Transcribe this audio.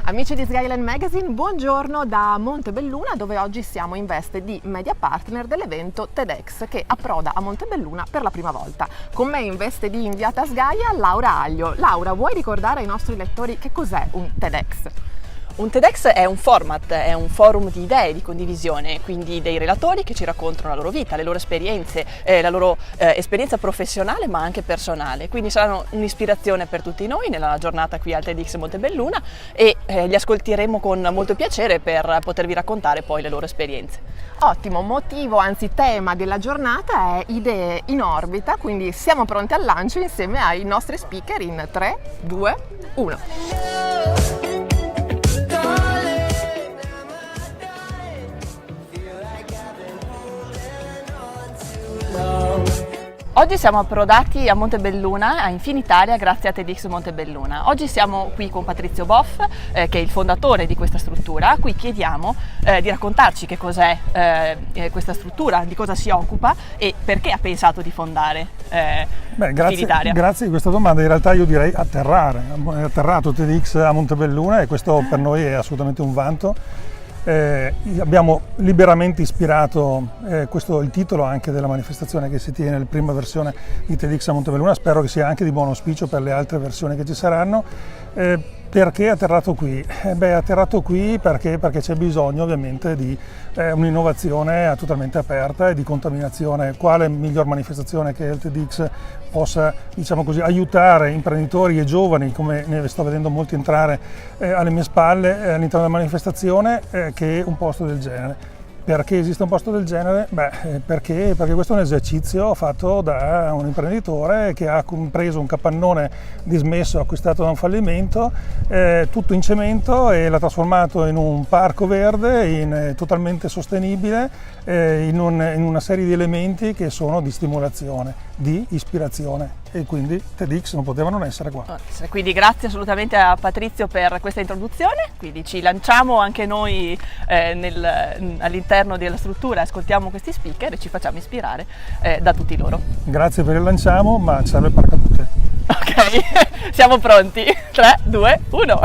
Amici di Skyline Magazine, buongiorno da Montebelluna, dove oggi siamo in veste di media partner dell'evento TEDx che approda a Montebelluna per la prima volta. Con me in veste di inviata Sgaia, Laura Aglio. Laura, vuoi ricordare ai nostri lettori che cos'è un TEDx? Un TEDx è un format, è un forum di idee, di condivisione, quindi dei relatori che ci raccontano la loro vita, le loro esperienze, la loro esperienza professionale ma anche personale. Quindi saranno un'ispirazione per tutti noi nella giornata qui al TEDx Montebelluna e li ascolteremo con molto piacere per potervi raccontare poi le loro esperienze. Ottimo, motivo, anzi tema della giornata è idee in orbita, quindi siamo pronti al lancio insieme ai nostri speaker in 3, 2, 1. Oggi siamo approdati a Montebelluna, a Infinitalia, grazie a TEDx Montebelluna. Oggi siamo qui con Patrizio Boff, che è il fondatore di questa struttura, a cui chiediamo di raccontarci che cos'è questa struttura, di cosa si occupa e perché ha pensato di fondare Infinitalia. Grazie di questa domanda, in realtà io direi atterrare. È atterrato TEDx a Montebelluna e questo per noi è assolutamente un vanto. Abbiamo liberamente ispirato il titolo anche della manifestazione che si tiene nella prima versione di TEDx a Montebelluna, spero che sia anche di buon auspicio per le altre versioni che ci saranno. Perché è atterrato qui? È atterrato qui perché c'è bisogno ovviamente di un'innovazione totalmente aperta e di contaminazione. Quale miglior manifestazione che il TEDx possa, diciamo così, aiutare imprenditori e giovani, come ne sto vedendo molti entrare alle mie spalle all'interno della manifestazione, che un posto del genere. Perché esiste un posto del genere? Perché questo è un esercizio fatto da un imprenditore che ha preso un capannone dismesso acquistato da un fallimento, tutto in cemento, e l'ha trasformato in un parco verde, totalmente sostenibile, in una serie di elementi che sono di stimolazione, di ispirazione, e quindi TEDx non poteva non essere qua. Quindi grazie assolutamente a Patrizio per questa introduzione, quindi ci lanciamo anche noi all'interno della struttura, ascoltiamo questi speaker e ci facciamo ispirare da tutti loro. Grazie per il lanciamo, ma serve paracadute. Ok, siamo pronti, 3, 2, 1.